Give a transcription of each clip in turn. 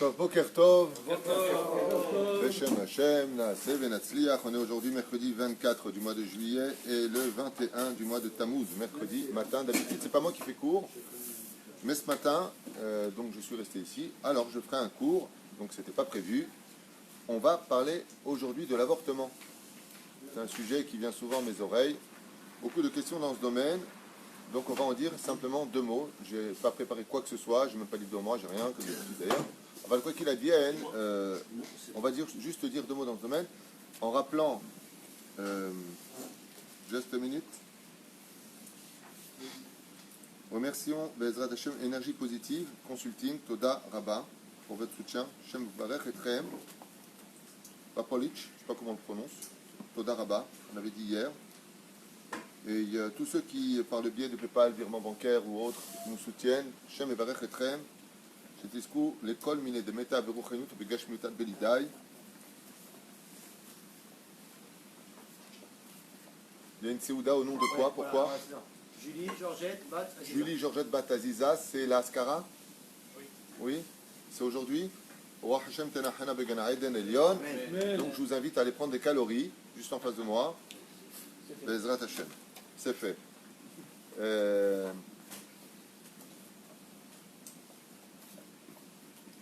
Tov, Boker Tov, Beshem Hashem, Naaseh Venatzliach. On est aujourd'hui mercredi 24 du mois de juillet et le 21 du mois de Tammuz, mercredi matin. D'habitude, c'est pas moi qui fais cours, mais ce matin, donc je suis resté ici. Alors, je ferai un cours, donc c'était pas prévu. On va parler aujourd'hui de l'avortement. C'est un sujet qui vient souvent à mes oreilles. Beaucoup de questions dans ce domaine. Donc on va en dire simplement deux mots. Je n'ai pas préparé quoi que ce soit, je n'ai même pas dit de moi, j'ai rien, comme d'habitude d'ailleurs. Enfin, quoi qu'il advienne, on va juste dire deux mots dans ce domaine, en rappelant, juste une minute, remercions Bezrat Hashem Énergie Positive, Consulting, Toda Rabba, pour votre soutien, Shem Varech et Trem, Papolich, je ne sais pas comment on le prononce, Toda Rabba, on avait dit hier. Et il y a tous ceux qui, par le biais de PayPal, virement bancaire ou autre, nous soutiennent. Shem et Barech Etrem, chez Tiskou, l'école minée de Meta Beruchenut ou Begashmutat Belidai. Il y a une Seouda au nom de quoi? Pourquoi? Julie Georgette Bat Aziza. Julie Georgette Bat Aziza, c'est la Askara? Oui. Oui? C'est aujourd'hui? Roi Hashem Tenachana Begana Eden Elion. Donc je vous invite à aller prendre des calories, juste en face de moi. Bezrat Hashem. C'est fait.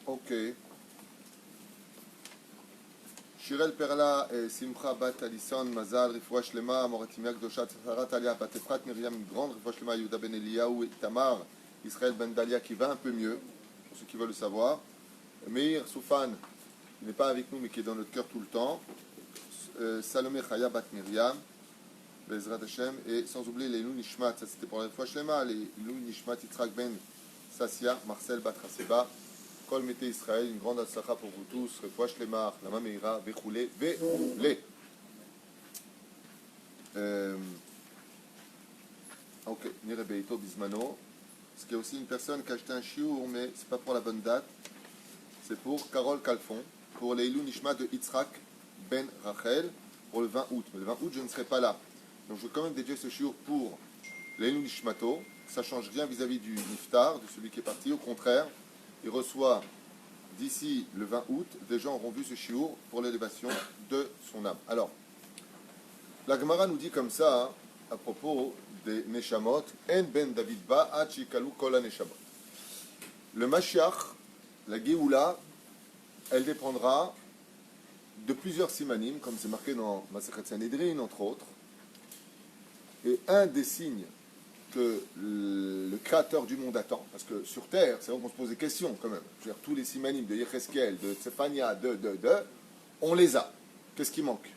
Ok. Shirel Perla et Simcha Bat Alison Mazal Rifouach Shlema Moratimia Gdoshat Sarat Alia Bat Efrat Miriam une grande Rifouach Shlema Yehuda Ben Eliyahu Tamar Israël Ben Dalia qui va un peu mieux pour ceux qui veulent le savoir. Meir Soufan qui n'est pas avec nous mais qui est dans notre cœur tout le temps. Salomé Chaya Bat Miriam Bezrat Hashem, et sans oublier les Lou Nishmat, ça c'était pour la fois Shlema, les Lou Nishmat Yitzhak Ben Sassia, Marcel Bat Haseba, Kol Mete Israël, une grande atzlacha pour vous tous, Refoua Shlema, Lama Meira, Bechoulé, Vechoulé. Ok, Nire Beito Bismano, ce qui est aussi une personne qui a acheté un chiour, mais c'est pas pour la bonne date, c'est pour Carole Calfon, pour les Lou Nishmat de Yitzhak Ben Rachel, pour le 20 août. Mais le 20 août, je ne serai pas là. Donc je vais quand même dédier ce shiur pour l'Elul Nishmato. Ça ne change rien vis-à-vis du Niftar, de celui qui est parti. Au contraire, il reçoit d'ici le 20 août, des gens auront vu ce shiur pour l'élévation de son âme. Alors, la Gemara nous dit comme ça, hein, à propos des Neshamot, En ben David ba ad shikalu kol ha-neshamot. Le Mashiach, la Géoula, elle dépendra de plusieurs simanim, comme c'est marqué dans Masechet Sanhedrin, entre autres. Et un des signes que le créateur du monde attend, parce que sur Terre, c'est vrai qu'on se pose des questions quand même. Je veux dire, tous les simanim de Yecheskel, de Tsefania, on les a. Qu'est-ce qui manque?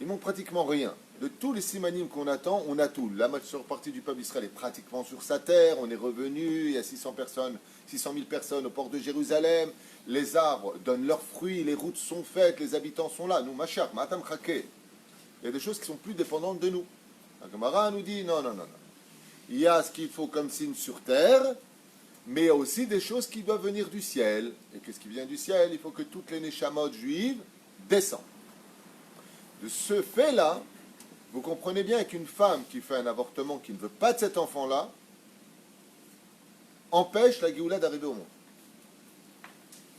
Il manque pratiquement rien. De tous les simanim qu'on attend, on a tout. La majeure partie du peuple d'Israël est pratiquement sur sa terre. On est revenu, il y a 600 000 personnes au port de Jérusalem. Les arbres donnent leurs fruits, les routes sont faites, les habitants sont là. Nous, Machar, Matam Chake. Il y a des choses qui sont plus dépendantes de nous. La Gemara nous dit non. Il y a ce qu'il faut comme signe sur terre, mais il y a aussi des choses qui doivent venir du ciel. Et qu'est-ce qui vient du ciel? Il faut que toutes les Neshamot juives descendent. De ce fait-là, vous comprenez bien qu'une femme qui fait un avortement, qui ne veut pas de cet enfant-là, empêche la Géoula d'arriver au monde.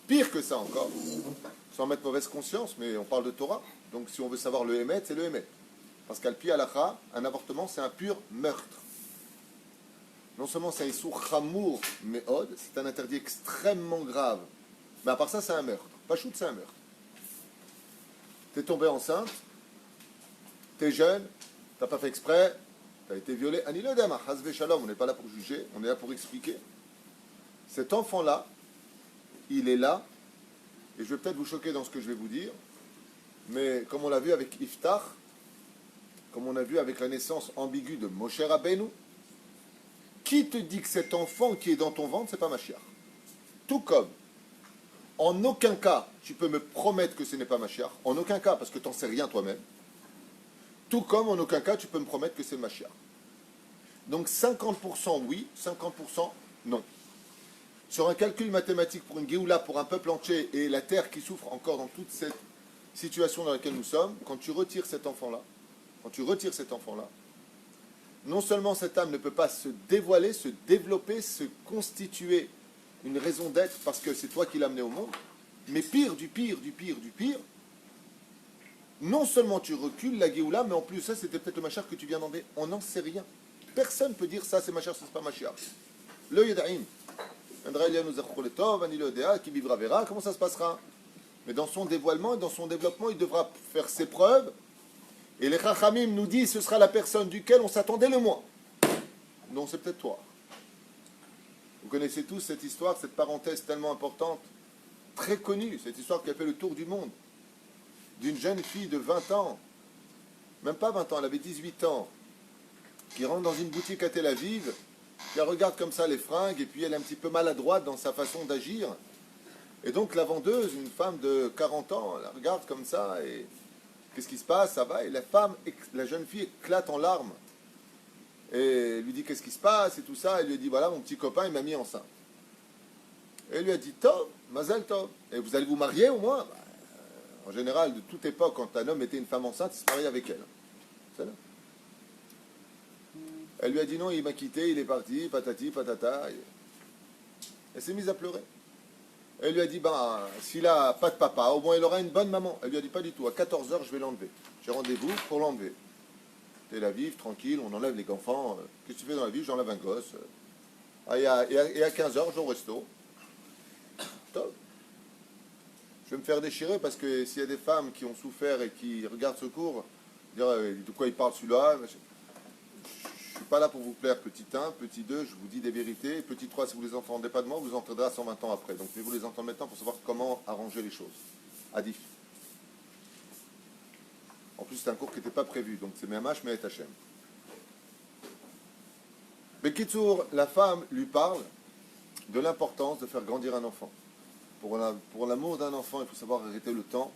Pire que ça encore, sans mettre mauvaise conscience, mais on parle de Torah, donc si on veut savoir le Hémet, c'est le Hémet. Parce qu'Al-Pi Halacha, un avortement, c'est un pur meurtre. Non seulement c'est un Issour Chamour Me'od, c'est un interdit extrêmement grave, mais à part ça, c'est un meurtre. Pachout, c'est un meurtre. T'es tombé enceinte, t'es jeune, t'as pas fait exprès, t'as été violé. Anilodama, Hazve Shalom, on n'est pas là pour juger, on est là pour expliquer. Cet enfant-là, il est là, et je vais peut-être vous choquer dans ce que je vais vous dire, mais comme on l'a vu avec Iftach, comme on a vu avec la naissance ambiguë de Moshe Rabbeinu, qui te dit que cet enfant qui est dans ton ventre, c'est pas Mashiach? Tout comme, en aucun cas, tu peux me promettre que ce n'est pas Mashiach, en aucun cas, parce que tu n'en sais rien toi-même, tout comme en aucun cas, tu peux me promettre que c'est Mashiach. Donc 50% oui, 50% non. Sur un calcul mathématique pour une Géoula, pour un peuple entier, et la terre qui souffre encore dans toute cette situation dans laquelle nous sommes, quand tu retires cet enfant-là, non seulement cette âme ne peut pas se dévoiler, se développer, se constituer une raison d'être parce que c'est toi qui l'as amené au monde. Mais pire, du pire, non seulement tu recules la Géoula, mais en plus ça c'était peut-être le Machar que tu viens d'enlever. On n'en sait rien. Personne ne peut dire ça c'est Machar, ça c'est pas Machar. Le Yada'im. Qui vivra verra, comment ça se passera? Mais dans son dévoilement et dans son développement, il devra faire ses preuves. Et les Chachamim nous disent ce sera la personne duquel on s'attendait le moins. Non, c'est peut-être toi. Vous connaissez tous cette histoire, cette parenthèse tellement importante, très connue, cette histoire qui a fait le tour du monde, d'une jeune fille de 20 ans, même pas 20 ans, elle avait 18 ans, qui rentre dans une boutique à Tel Aviv, qui regarde comme ça les fringues, et puis elle est un petit peu maladroite dans sa façon d'agir. Et donc la vendeuse, une femme de 40 ans, elle regarde comme ça, et qu'est-ce qui se passe? Ça va, et la jeune fille éclate en larmes. Et lui dit qu'est-ce qui se passe et tout ça. Elle lui dit voilà, mon petit copain, il m'a mis enceinte. Et elle lui a dit Tov, Mazel Tov. Et vous allez vous marier au moins? En général, de toute époque, quand un homme était une femme enceinte, il se mariait avec elle. C'est là. Elle lui a dit non, il m'a quitté, il est parti, patati, patata. Elle s'est mise à pleurer. Elle lui a dit s'il n'a pas de papa, au moins il aura une bonne maman. Elle lui a dit pas du tout, à 14h, je vais l'enlever. J'ai rendez-vous pour l'enlever. Tel Aviv, tranquille, on enlève les enfants. Qu'est-ce que tu fais dans la vie? J'enlève un gosse. Et à 15h, je vais au resto. Top. Je vais me faire déchirer parce que s'il y a des femmes qui ont souffert et qui regardent ce cours, dire de quoi il parle celui-là. Je ne suis pas là pour vous plaire, petit 1, petit 2, je vous dis des vérités. Petit 3, si vous ne les entendez pas de moi, vous entendrez à 120 ans après. Donc, mieux vous les entendre maintenant pour savoir comment arranger les choses. Adif. En plus, c'est un cours qui n'était pas prévu, donc c'est Mehamash, mais Hachem. Bekitsour, la femme lui parle de l'importance de faire grandir un enfant. Pour l'amour d'un enfant, il faut savoir arrêter le temps.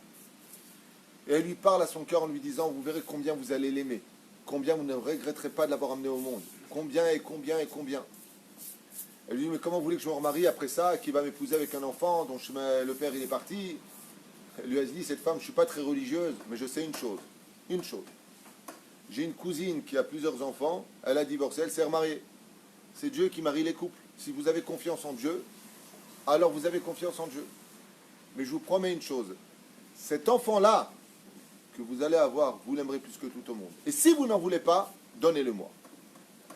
Et elle lui parle à son cœur en lui disant, vous verrez combien vous allez l'aimer, combien vous ne regretterez pas de l'avoir amené au monde, combien et combien et combien. Elle lui dit, mais comment vous voulez que je me remarie après ça, qui va m'épouser avec un enfant dont le père il est parti? Elle lui a dit, cette femme, je ne suis pas très religieuse, mais je sais une chose. J'ai une cousine qui a plusieurs enfants, elle a divorcé, elle s'est remariée. C'est Dieu qui marie les couples. Si vous avez confiance en Dieu, alors vous avez confiance en Dieu. Mais je vous promets une chose, cet enfant-là que vous allez avoir, vous l'aimerez plus que tout au monde. Et si vous n'en voulez pas, donnez-le-moi.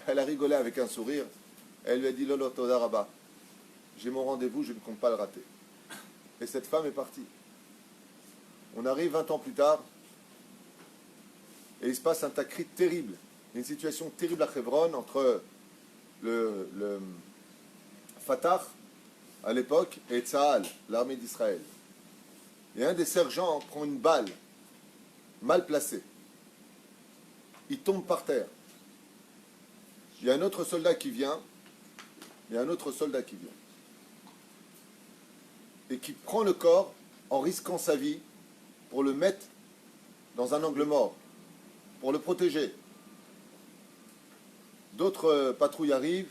Elle a rigolé avec un sourire. Elle lui a dit, Lolo Toda Rabba, j'ai mon rendez-vous, je ne compte pas le rater. Et cette femme est partie. On arrive 20 ans plus tard, et il se passe un takrit terrible, une situation terrible à Hebron entre le Fatah à l'époque et Tzahal, l'armée d'Israël. Et un des sergents prend une balle mal placée. Il tombe par terre. Il y a un autre soldat qui vient, et qui prend le corps en risquant sa vie pour le mettre dans un angle mort, pour le protéger. D'autres patrouilles arrivent,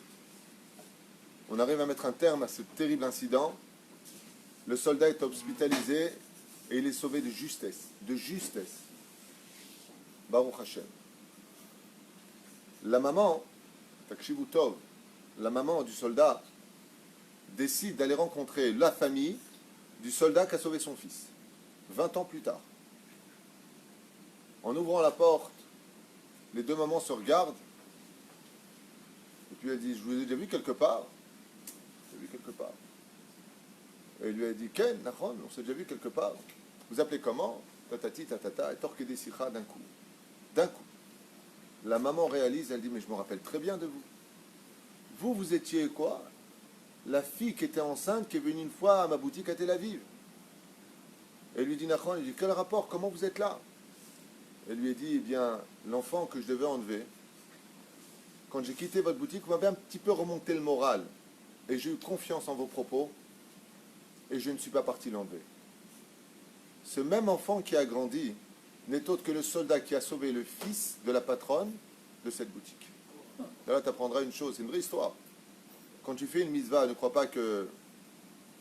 on arrive à mettre un terme à ce terrible incident. Le soldat est hospitalisé et il est sauvé de justesse. Baruch Hashem. La maman, Takshivu Tov, la maman du soldat, décide d'aller rencontrer la famille du soldat qui a sauvé son fils, 20 ans plus tard. En ouvrant la porte, les deux mamans se regardent, et puis elle dit, je vous ai déjà vu quelque part. Et il lui a dit, Ken, Nachon, on s'est déjà vu quelque part. Vous appelez comment? Tatati, tatata, et torque des sikha d'un coup. La maman réalise, elle dit, mais je me rappelle très bien de vous. Vous étiez quoi? La fille qui était enceinte, qui est venue une fois à ma boutique à Tel Aviv. Et lui dit, Nachon, il dit, quel rapport? Comment vous êtes là? Elle lui a dit, eh bien, l'enfant que je devais enlever, quand j'ai quitté votre boutique, vous m'avez un petit peu remonté le moral. Et j'ai eu confiance en vos propos, et je ne suis pas parti l'enlever. Ce même enfant qui a grandi n'est autre que le soldat qui a sauvé le fils de la patronne de cette boutique. Là, tu apprendras une chose, c'est une vraie histoire. Quand tu fais une mitzvah, ne crois pas que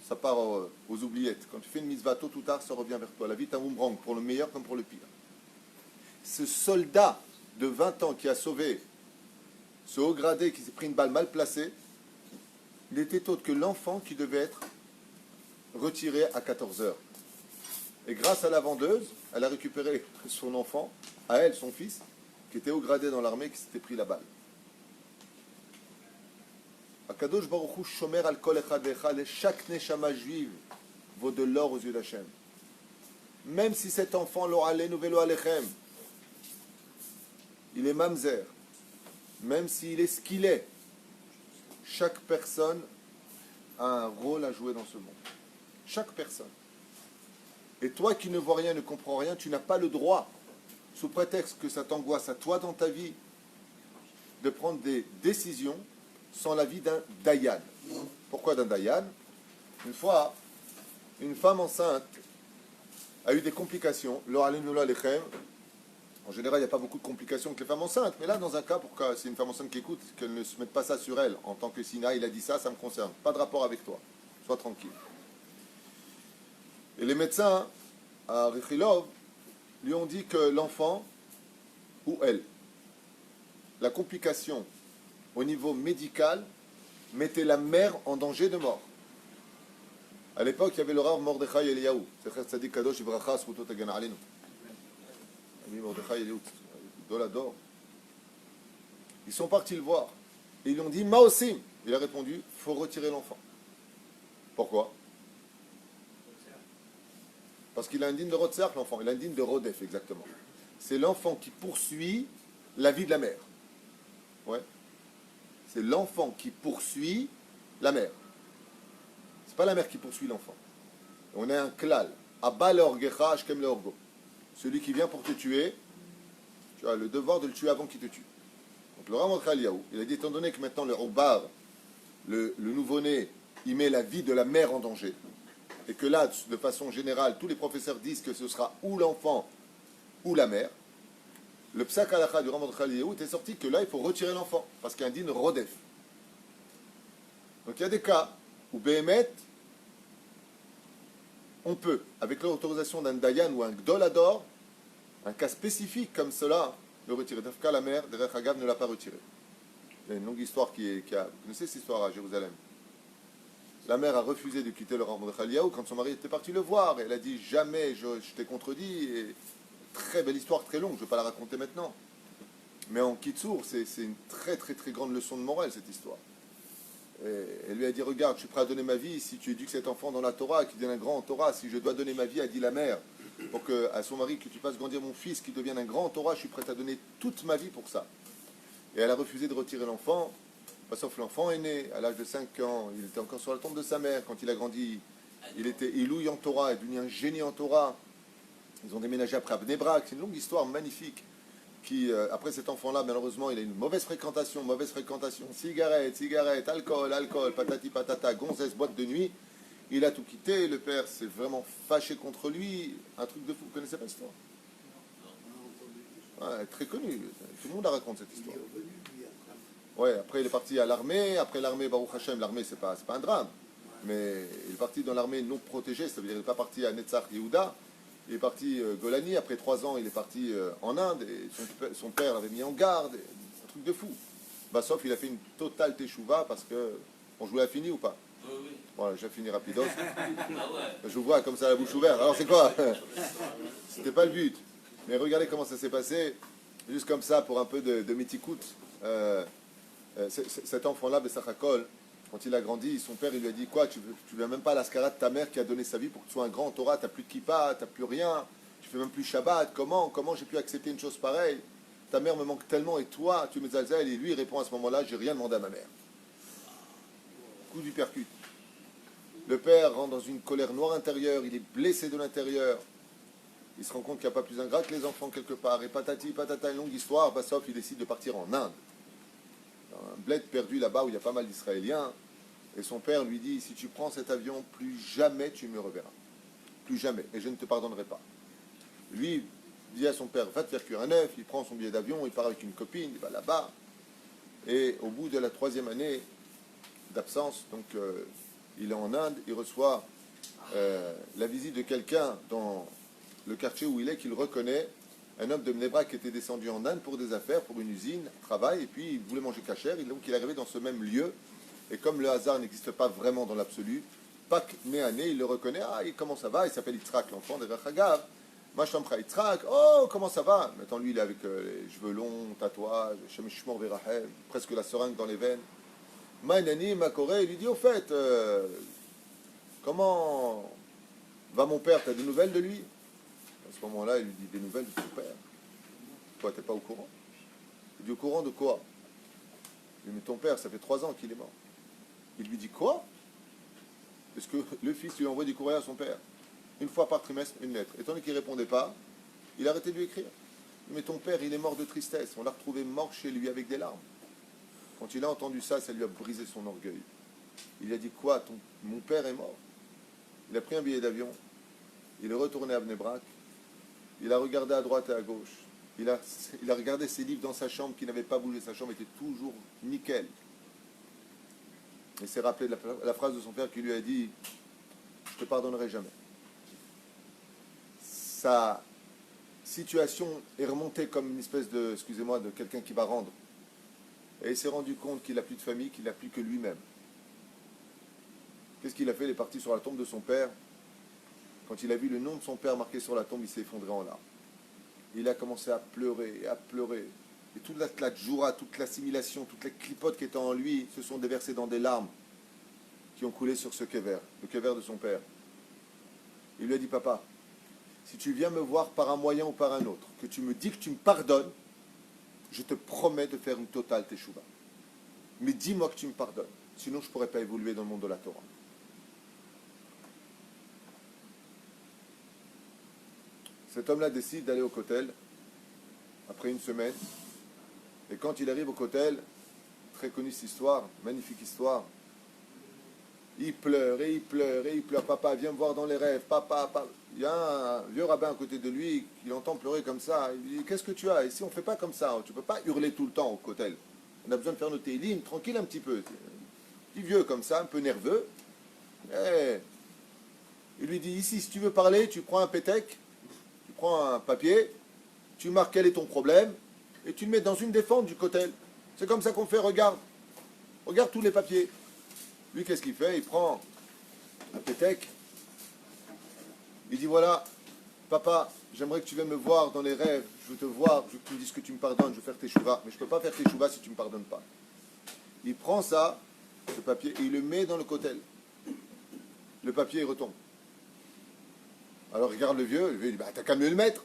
ça part aux oubliettes. Quand tu fais une mitzvah, tôt ou tard, ça revient vers toi. La vie est un boomerang, pour le meilleur comme pour le pire. Ce soldat de 20 ans qui a sauvé ce haut gradé qui s'est pris une balle mal placée, il était autre que l'enfant qui devait être retiré à 14 heures. Et grâce à la vendeuse, elle a récupéré son enfant, à elle, son fils, qui était haut gradé dans l'armée, qui s'était pris la balle. Akadosh Baruch Hu shomer al kol echad ve'echad, et chaque neshama juive vaut de l'or aux yeux d'Hachem. Même si cet enfant, lo alenu velo alechem, il est mamzer, même s'il est ce qu'il est, chaque personne a un rôle à jouer dans ce monde. Chaque personne. Et toi qui ne vois rien, ne comprends rien, tu n'as pas le droit, sous prétexte que ça t'angoisse à toi dans ta vie, de prendre des décisions sans l'avis d'un dayan. Pourquoi d'un dayan? Une fois, une femme enceinte a eu des complications. En général, il n'y a pas beaucoup de complications avec les femmes enceintes, mais là, dans un cas, pour que c'est une femme enceinte qui écoute, qu'elle ne se mette pas ça sur elle, en tant que Sina, il a dit ça, ça me concerne. Pas de rapport avec toi. Sois tranquille. Et les médecins à Rikhilov lui ont dit que l'enfant, ou elle, la complication au niveau médical mettait la mère en danger de mort. À l'époque, il y avait le Rav Mordechai Eliyahu. Zecher Tzadik Kadosh Ibracha Zchuto Tagana Aleinu. Mordechai Eliyahu, Dolador. Ils sont partis le voir. Et ils lui ont dit, Maosim. Il a répondu, il faut retirer l'enfant. Pourquoi? Parce qu'il a un digne de Rotzerf, l'enfant. Il a un digne de Rodef, exactement. C'est l'enfant qui poursuit la vie de la mère. Ouais. C'est l'enfant qui poursuit la mère. C'est pas la mère qui poursuit l'enfant. On a un klal. Abba leorgecha ashkem leorgo. Celui qui vient pour te tuer, tu as le devoir de le tuer avant qu'il te tue. Donc le Rav Mordechai Eliyahu, il a dit, étant donné que maintenant le Oubar, le nouveau-né, il met la vie de la mère en danger, et que là, de façon générale, tous les professeurs disent que ce sera ou l'enfant ou la mère, le psak halakha du Rav Mordechai Eliyahu était sorti que là, il faut retirer l'enfant, parce qu'il y a un din rodef. Donc il y a des cas où Behemet, on peut, avec l'autorisation d'un dayan ou un gdolador, un cas spécifique comme cela, le retirer. Dafka, la mère, Derech Hagav, ne l'a pas retiré. Il y a une longue histoire qui a... Vous connaissez cette histoire à Jérusalem? La mère a refusé de quitter le Rav Mordechai Eliyahu quand son mari était parti le voir. Elle a dit, jamais je t'ai contredit. Et très belle histoire, très longue, je ne vais pas la raconter maintenant. Mais en Kitsour, c'est une très très très grande leçon de morale, cette histoire. Et elle lui a dit, regarde, je suis prêt à donner ma vie si tu éduques cet enfant dans la Torah, qui devient un grand en Torah. Si je dois donner ma vie, a dit la mère, pour que, à son mari, que tu fasses grandir mon fils, qui devienne un grand en Torah, je suis prêt à donner toute ma vie pour ça. Et elle a refusé de retirer l'enfant. Sauf l'enfant est né à l'âge de 5 ans. Il était encore sur la tombe de sa mère. Quand il a grandi, il était ilouï en Torah, il est devenu un génie en Torah. Ils ont déménagé après à Bnei Brak. C'est une longue histoire magnifique. Après cet enfant-là, malheureusement, il a eu une mauvaise fréquentation, cigarette, alcool, patati patata, gonzesse, boîte de nuit. Il a tout quitté, le père s'est vraiment fâché contre lui. Un truc de fou, vous connaissez pas cette histoire? Ouais, très connu, tout le monde la raconte cette histoire. Ouais, après il est parti à l'armée, après l'armée, Baruch Hashem, l'armée c'est pas un drame. Mais il est parti dans l'armée non protégée, ça veut dire qu'il n'est pas parti à Netzach Yehuda. Il est parti Golani, après 3 ans, il est parti en Inde, et son père l'avait mis en garde, un truc de fou. Bassoff, il a fait une totale teshuva parce que... Bon, je vous l'ai fini ou pas? Oui. Voilà, j'ai fini rapidos. Je vous vois comme ça la bouche ouverte. Alors c'est quoi? C'était pas le but. Mais regardez comment ça s'est passé, juste comme ça, pour un peu de mitikout. Cet enfant-là, Bessachakol, quand il a grandi, son père il lui a dit, quoi, tu viens même pas à l'ascara de ta mère qui a donné sa vie pour que tu sois un grand en Torah, tu n'as plus de kippa, tu n'as plus rien, tu fais même plus Shabbat, comment j'ai pu accepter une chose pareille? Ta mère me manque tellement et toi, tu me zalzel. Et lui il répond à ce moment-là, j'ai rien demandé à ma mère. Coup du percute. Le père rentre dans une colère noire intérieure, il est blessé de l'intérieur, il se rend compte qu'il n'y a pas plus ingrat que les enfants quelque part, et patati patata, une longue histoire, Bassoff il décide de partir en Inde. Un bled perdu là-bas où il y a pas mal d'Israéliens, et son père lui dit, si tu prends cet avion, plus jamais tu me reverras. Plus jamais, et je ne te pardonnerai pas. Lui dit à son père, va te faire cuire un œuf, il prend son billet d'avion, il part avec une copine, il va là-bas, et au bout de la 3e année d'absence, donc il est en Inde, il reçoit la visite de quelqu'un dans le quartier où il est, qu'il reconnaît, un homme de Bnei Brak qui était descendu en Inde pour des affaires, pour une usine, travail, et puis il voulait manger cachère, et donc il est arrivé dans ce même lieu, Et comme le hasard n'existe pas vraiment dans l'absolu, Pâques, né à nez, il le reconnaît. Ah, comment ça va? Il s'appelle Yitzhak, l'enfant de Rachagav. Machamcha Yitzhak. Oh, comment ça va? Maintenant, lui, il est avec les cheveux longs, tatouage, Shemishmor Verahem, presque la seringue dans les veines. Maïnani, Makoré, il lui dit au fait, comment va mon père? Tu as des nouvelles de lui? À ce moment-là, il lui dit des nouvelles de ton père. Toi, tu n'es pas au courant? Il dit au courant de quoi? Il dit, mais ton père, ça fait 3 ans qu'il est mort. Il lui dit quoi? Parce que le fils lui envoie du courrier à son père. Une fois par trimestre, une lettre. Étant donné qu'il ne répondait pas, il a arrêté de lui écrire. Mais ton père, il est mort de tristesse. On l'a retrouvé mort chez lui avec des larmes. Quand il a entendu ça, ça lui a brisé son orgueil. Il a dit quoi? Mon père est mort. Il a pris un billet d'avion. Il est retourné à Bnei Brak. Il a regardé à droite et à gauche. Il a regardé ses livres dans sa chambre qui n'avaient pas bougé. Sa chambre était toujours nickel. Il s'est rappelé de la phrase de son père qui lui a dit « Je ne te pardonnerai jamais ». Sa situation est remontée comme une espèce de, excusez-moi, de quelqu'un qui va rendre. Et il s'est rendu compte qu'il n'a plus de famille, qu'il n'a plus que lui-même. Qu'est-ce qu'il a fait? Il est parti sur la tombe de son père. Quand il a vu le nom de son père marqué sur la tombe, il s'est effondré en larmes. Il a commencé à pleurer et à pleurer. Et toute la joura, toute l'assimilation, toute la clipote qui était en lui se sont déversées dans des larmes qui ont coulé sur ce kever, le kever de son père. Il lui a dit, papa, si tu viens me voir par un moyen ou par un autre, que tu me dis que tu me pardonnes, je te promets de faire une totale teshuva. Mais dis-moi que tu me pardonnes, sinon je ne pourrais pas évoluer dans le monde de la Torah. Cet homme-là décide d'aller au kotel après une semaine. Et quand il arrive au kotel, très connue cette histoire, magnifique histoire, il pleure et il pleure et il pleure. Papa, viens me voir dans les rêves. Papa. Il y a un vieux rabbin à côté de lui qui l'entend pleurer comme ça. Il lui dit, qu'est-ce que tu as? Ici, on ne fait pas comme ça. Tu ne peux pas hurler tout le temps au kotel. On a besoin de faire nos télim, tranquille un petit peu. Petit vieux comme ça, un peu nerveux. Et il lui dit, ici, si tu veux parler, tu prends un pétec, tu prends un papier, tu marques quel est ton problème, et tu le mets dans une des fentes du kotel. C'est comme ça qu'on fait, regarde. Regarde tous les papiers. Lui, qu'est-ce qu'il fait? Il prend un pétec. Il dit, voilà, papa, j'aimerais que tu viennes me voir dans les rêves. Je veux te voir, je veux que tu me dises que tu me pardonnes, je veux faire tes chouvas. Mais je ne peux pas faire tes chouvas si tu ne me pardonnes pas. Il prend ça, ce papier, et il le met dans le kotel. Le papier, il retombe. Alors, regarde le vieux il dit, bah, t'as qu'à mieux le mettre.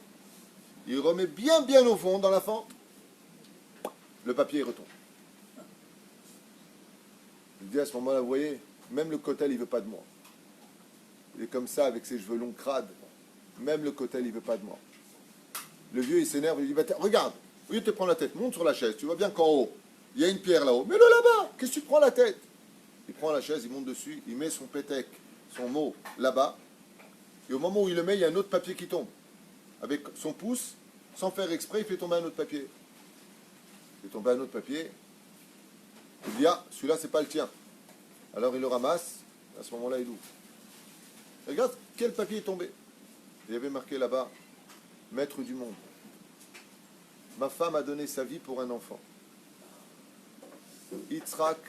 Il remet bien au fond, dans la fente. Le papier, il retombe. Il dit à ce moment-là, vous voyez, même le kotel, il ne veut pas de moi. Il est comme ça, avec ses cheveux longs crades. Même le kotel, il ne veut pas de moi. Le vieux, il s'énerve, il dit, bah, regarde, au lieu de te prendre la tête, monte sur la chaise, tu vois bien qu'en haut, il y a une pierre là-haut. Mets-le là-bas, qu'est-ce que tu te prends la tête? Il prend la chaise, il monte dessus, il met son pétec, son mot là-bas, et au moment où il le met, il y a un autre papier qui tombe. Avec son pouce, sans faire exprès, il fait tomber un autre papier. Il fait tomber un autre papier. Il dit, ah, celui-là, c'est pas le tien. Alors il le ramasse, à ce moment-là, il ouvre. Regarde quel papier est tombé. Il y avait marqué là-bas, maître du monde. Ma femme a donné sa vie pour un enfant. Yitzhak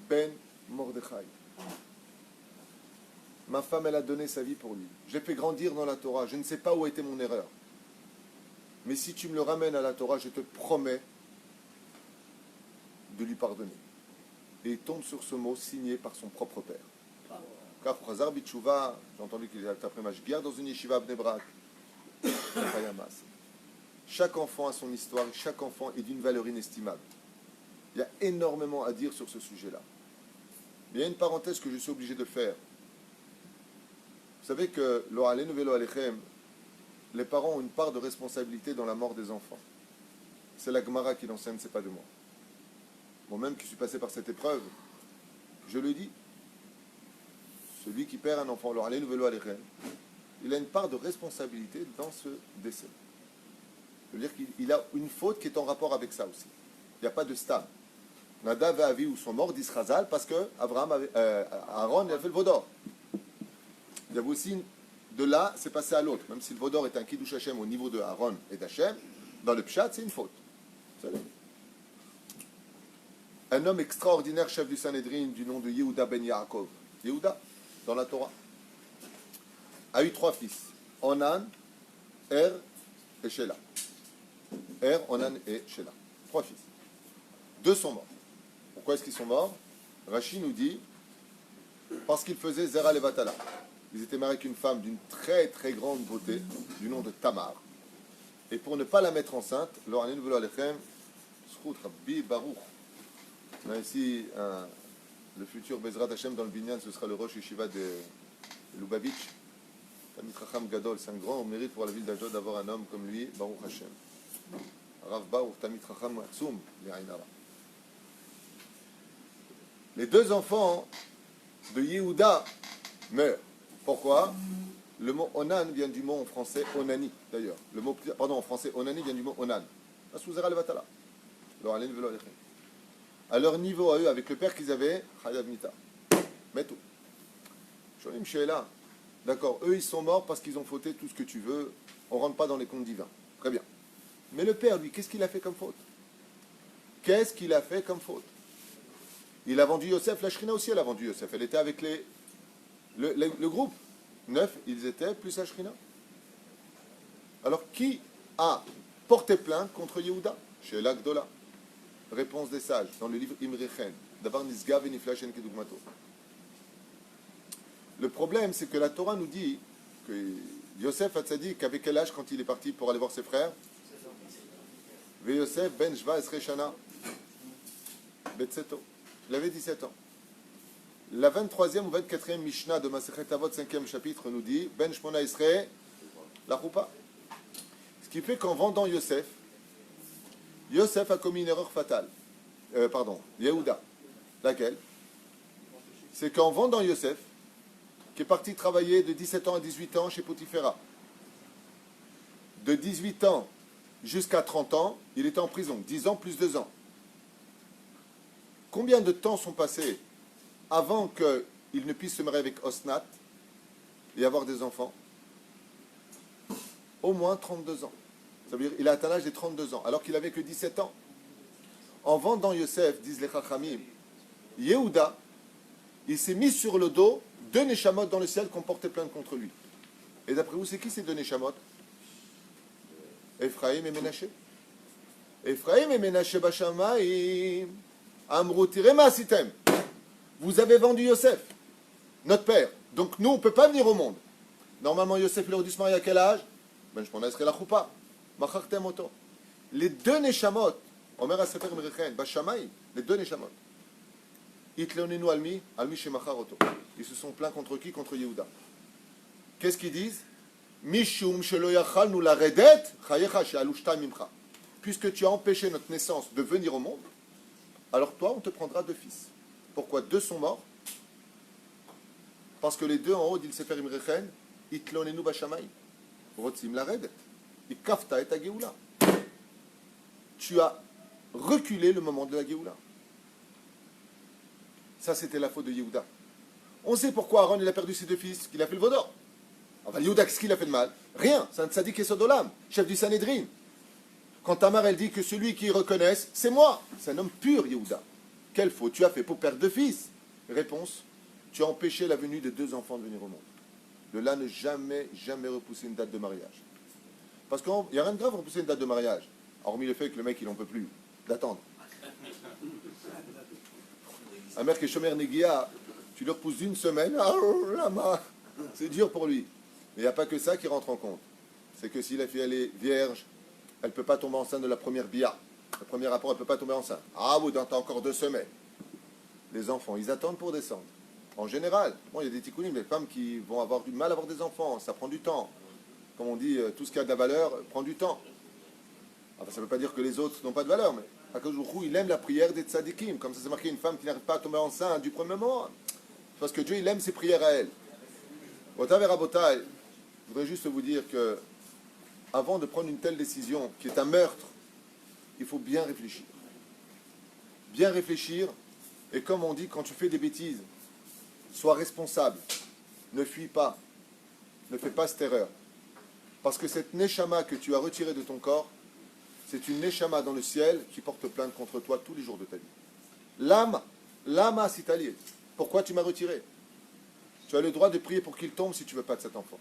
ben Mordechai. Ma femme, elle a donné sa vie pour lui. Je l'ai fait grandir dans la Torah. Je ne sais pas où a été mon erreur. Mais si tu me le ramènes à la Torah, je te promets de lui pardonner. Et il tombe sur ce mot signé par son propre père. Car Khazar Bitchouva, j'ai entendu qu'il était après Mashgiach dans une yeshiva à Bnei Brak. Chaque enfant a son histoire et chaque enfant est d'une valeur inestimable. Il y a énormément à dire sur ce sujet-là. Mais il y a une parenthèse que je suis obligé de faire. Vous savez que Lo Aleinu Velo Alechem, les parents ont une part de responsabilité dans la mort des enfants. C'est la Gemara qui l'enseigne, c'est pas de moi. Moi-même qui suis passé par cette épreuve, je le dis. Celui qui perd un enfant, Lo Aleinu Velo Alechem, il a une part de responsabilité dans ce décès. Ça veut dire qu'il a une faute qui est en rapport avec ça aussi. Il n'y a pas de stade. Nadav et Avihu sont morts d'Israzal parce que Aaron a fait le Vaudor. Il y avait aussi, de là, c'est passé à l'autre. Même si le Vaudor est un Kiddush Hashem au niveau de Aaron et d'Hashem, dans le Pshat, c'est une faute. un homme extraordinaire, chef du Sanhédrin, du nom de Yehuda ben Yaakov. Yehuda, dans la Torah, a eu 3 fils. Onan, Er et Shelah. Er, Onan et Shelah. 3 fils. 2 sont morts. Pourquoi est-ce qu'ils sont morts? Rashi nous dit, parce qu'ils faisaient Zera Levatala. Ils étaient mariés avec une femme d'une très très grande beauté, du nom de Tamar. Et pour ne pas la mettre enceinte, l'Oranin velo alechem, Zchut Rabbi Baruch. On a ici le futur Bezrat Hashem dans le Binyan, ce sera le Rosh Yeshiva de Lubavitch. Tamid Chacham Gadol, c'est un grand mérite pour la ville d'Ashdod d'avoir un homme comme lui, Baruch Hashem. Rav Baruch, Tamid Chacham Atzum, Le'ainara. Les 2 enfants de Yehuda meurent. Pourquoi? Le mot Onan vient du mot en français Onani, d'ailleurs. Le mot, pardon, en français Onani vient du mot Onan. À leur niveau, à eux, avec le père qu'ils avaient, Chayav Mita. Mais tout. Sholim Sheila. D'accord, eux ils sont morts parce qu'ils ont fauté tout ce que tu veux. On ne rentre pas dans les comptes divins. Très bien. Mais le père, lui, qu'est-ce qu'il a fait comme faute? Qu'est-ce qu'il a fait comme faute? Il a vendu Yosef, la Shrina aussi elle a vendu Yosef. Elle était avec le groupe. 9, ils étaient, plus la Shrina. Alors, qui a porté plainte contre Yehuda? Chez l'Agdola. Réponse des sages, dans le livre Imrechen. D'abord, Nisgav et Niflashen Kedugmato. Le problème, c'est que la Torah nous dit que Yosef Hatzadik avait quel âge quand il est parti pour aller voir ses frères? Ve Yosef ben Shva Esre Shana. Betseto. Il avait 17 ans. La 23e ou 24e Mishnah de Masechet Avot, 5e chapitre, nous dit Ben Shmona Esre la Choupa. Ce qui fait qu'en vendant Yosef, Yosef a commis une erreur fatale. Yehuda. Laquelle? C'est qu'en vendant Yosef, qui est parti travailler de 17 ans à 18 ans chez Potiphera, de 18 ans jusqu'à 30 ans, il était en prison, 10 ans plus 2 ans. Combien de temps sont passés avant qu'il ne puisse se marier avec Osnat et avoir des enfants? Au moins 32 ans. Ça veut dire qu'il a atteint l'âge des 32 ans, alors qu'il avait que 17 ans. En vendant Yosef, disent les Chachamim, Yehuda, il s'est mis sur le dos 2 Neshamot dans le ciel qui ont porté plainte contre lui. Et d'après vous, c'est qui ces 2 Neshamot? Ephraïm et Ménaché. Ephraïm et Ménaché Bashamaïm. Amrou tirema sitem. Vous avez vendu Yosef, notre père. Donc nous, on ne peut pas venir au monde. Normalement, Yosef, il aurait dû se marier à quel âge? Ben, je m'en laisserai la choupa. Machartem oto. Les 2 Neshamot, Omer Asefer Merechen, Bashamaïm, les 2 Neshamot. Itleonenu almi, almi shemachar oto. Ils se sont plaints contre qui? Contre Yehuda. Qu'est-ce qu'ils disent? Mishum shelo yachalnu laredet, chayecha she'alu shtai mimcha. Puisque tu as empêché notre naissance de venir au monde, alors toi, on te prendra 2 fils. Pourquoi 2 sont morts? Parce que les 2 en haut d'Il Sefer Imrechen, Itlonenu Bashamay, Rotzim Laredet, Ikafta et Agéoula. Tu as reculé le moment de la Géoula. Ça, c'était la faute de Yehuda. On sait pourquoi Aaron il a perdu ses 2 fils, qu'il a fait le vaudor. Enfin, Yehuda, qu'est-ce qu'il a fait de mal? Rien, c'est un tzaddik Esodolam, chef du Sanhédrin. Quand Tamar, elle dit que celui qui reconnaisse, c'est moi. C'est un homme pur, Yehuda. Quelle faute tu as fait pour perdre 2 fils? Réponse, tu as empêché la venue de 2 enfants de venir au monde. De là, ne jamais repousser une date de mariage. Parce qu'il n'y a rien de grave à repousser une date de mariage. Hormis le fait que le mec, il n'en peut plus d'attendre. Un mère qui est chômeur Negia, tu le repousses d'une semaine, c'est dur pour lui. Mais il n'y a pas que ça qui rentre en compte. C'est que si la fille, elle est vierge, elle ne peut pas tomber enceinte de la première bia. Le premier rapport, elle ne peut pas tomber enceinte. Ah, vous dans encore 2 semaines. Les enfants, ils attendent pour descendre. En général, bon, il y a des tikkunim, les femmes qui vont avoir du mal à avoir des enfants. Ça prend du temps. Comme on dit, tout ce qui a de la valeur prend du temps. Enfin, ça ne veut pas dire que les autres n'ont pas de valeur, mais Akadosh Baruch Hu, il aime la prière des tzadikim. Comme ça, c'est marqué une femme qui n'arrive pas à tomber enceinte du premier moment. Parce que Dieu, il aime ses prières à elle. Botav et Rabotai, je voudrais juste vous dire que avant de prendre une telle décision, qui est un meurtre, il faut bien réfléchir. Bien réfléchir, et comme on dit, quand tu fais des bêtises, sois responsable, ne fuis pas, ne fais pas cette erreur. Parce que cette neshama que tu as retirée de ton corps, c'est une neshama dans le ciel qui porte plainte contre toi tous les jours de ta vie. Lama sitali. Pourquoi tu m'as retiré? Tu as le droit de prier pour qu'il tombe si tu veux pas de cet enfant.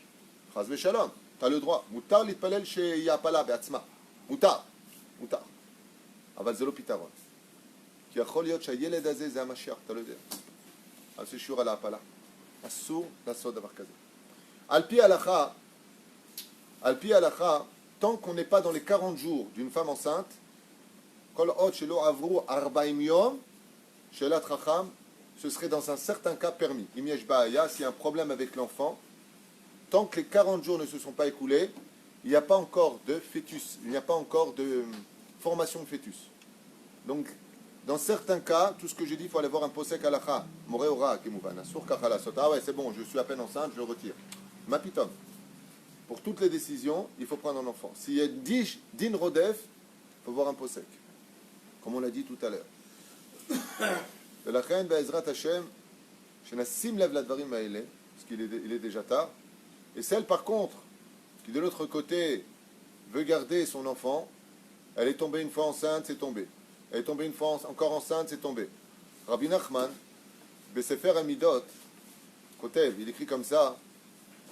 Chas v'shalom. Tu as le droit. Mutar litpalel sheyapala be'atzma. Mutar. אבל זה לא פתרון. כי יכול להיות שהילד הזה זה המשיח, אתה לא יודע. אז זה שיעור על ההפלה. אסור לעשות דבר כזה. על פי ההלכה, tant qu'on n'est pas dans les 40 jours d'une femme enceinte, כל עוד שלא עברו 40 יום, שאלת חכם, ce serait dans un certain cas permis. אם יש בעיה, s'il y a un problème avec l'enfant, tant que les 40 jours ne se sont pas écoulés, il n'y a pas encore de fœtus, il n'y a pas encore de formation de fœtus. Donc, dans certains cas, tout ce que je dis, il faut aller voir un posek halakha. Moré ora, kemouvan. Asur kachala sot. Ah ouais, c'est bon, je suis à peine enceinte, je le retire. Mapitom. Pour toutes les décisions, il faut prendre un enfant. S'il y a din rodef, il faut voir un posek. Comme on l'a dit tout à l'heure. ולכן, בעזרת השם, שנשים לב לדברים האלה, parce qu'il est déjà tard, et celle par contre, qui de l'autre côté veut garder son enfant, elle est tombée une fois enceinte, c'est tombé. Elle est tombée une fois encore enceinte, c'est tombé. Rabbi Nachman, Besefer Amidot, Kotev, il écrit comme ça,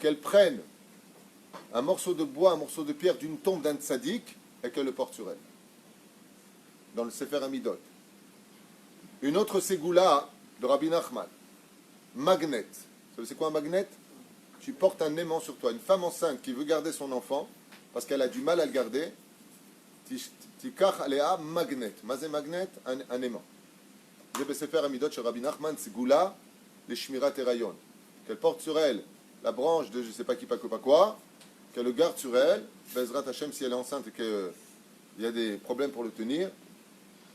qu'elle prenne un morceau de bois, un morceau de pierre d'une tombe d'un tzaddik et qu'elle le porte sur elle. Dans le Sefer Amidot. Une autre ségoula de Rabbi Nachman, magnet. Vous savez c'est quoi un magnet? Tu portes un aimant sur toi. Une femme enceinte qui veut garder son enfant, parce qu'elle a du mal à le garder, Tikach alea magnet. Mazé magnet, un aimant. J'ai Besefer Amidot chez Rabbi Nachman, ségoula, les shmirat erayon. Qu'elle porte sur elle la branche de je ne sais pas qui, pas quoi, qu'elle le garde sur elle, Bezrat Hashem si elle est enceinte et qu'il y a des problèmes pour le tenir,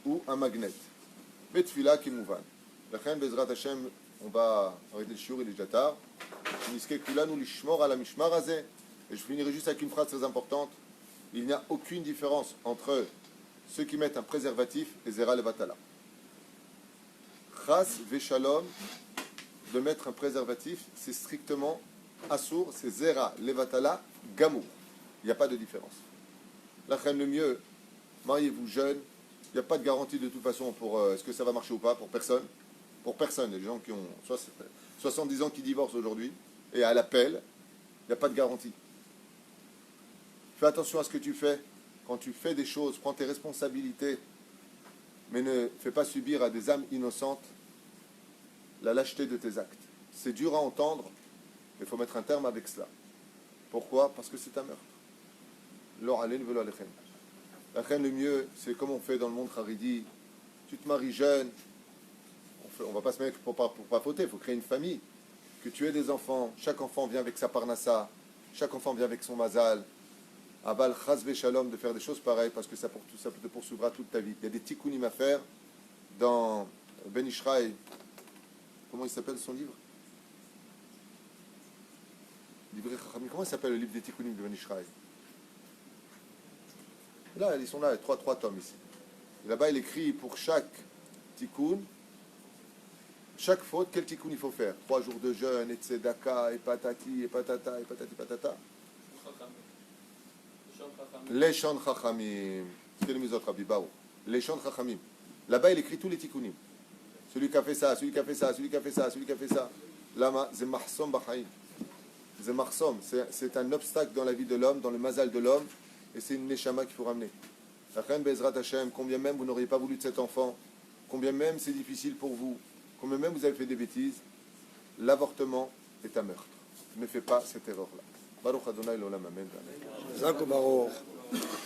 ou un magnet. Betfila kimouvan. La reine Bezrat Hashem, on va arrêter le shiur, il est déjà tard. Niske kulanu lishmor ala mishmar hazeh. Et je finirai juste avec une phrase très importante. Il n'y a aucune différence entre ceux qui mettent un préservatif et zera levatala. Chas veshalom, de mettre un préservatif, c'est strictement assour, c'est zera levatala gamou. Il n'y a pas de différence. La reine, le mieux, mariez-vous jeune. Il n'y a pas de garantie de toute façon pour est-ce que ça va marcher ou pas, pour personne. Pour personne. Les gens qui ont 70 ans qui divorcent aujourd'hui, et à l'appel, il n'y a pas de garantie. Fais attention à ce que tu fais. Quand tu fais des choses, prends tes responsabilités, mais ne fais pas subir à des âmes innocentes la lâcheté de tes actes. C'est dur à entendre, mais il faut mettre un terme avec cela. Pourquoi? Parce que c'est un meurtre. L'or alen velo alechem. La reine, le mieux, c'est comme on fait dans le monde haridi. Tu te maries jeune, on ne va pas se mettre pour pas fauter, il faut créer une famille. Que tu aies des enfants, chaque enfant vient avec sa parnassa, chaque enfant vient avec son mazal. Aval chas v'shalom de faire des choses pareilles parce que ça te poursuivra toute ta vie. Il y a des tikkunim à faire dans Ben Ishraï. Comment il s'appelle son livre? Comment il s'appelle le livre des tikkunim de Ben Ishraï? Là, ils sont là, trois tomes ici. Et là-bas, il écrit pour chaque tikkun, chaque faute, quel tikkun il faut faire. 3 jours de jeûne, et tzedaka, et patati, et patata, et patati, patata. Les chants chachamim. C'est les autres, Rabbi Baou. Les chants chachamim. Là-bas, il écrit tous les tikkunim. Celui qui a fait ça, celui qui a fait ça, celui qui a fait ça, celui qui a fait ça. Lama, c'est mahsom b'chaim. C'est mahsom. C'est un obstacle dans la vie de l'homme, dans le mazal de l'homme. Et c'est une neshama qu'il faut ramener. La reine Bezrat Hashem, combien même vous n'auriez pas voulu de cet enfant, combien même c'est difficile pour vous, combien même vous avez fait des bêtises, l'avortement est un meurtre. Ne fais pas cette erreur-là. Baruch Adonai l'olam amen.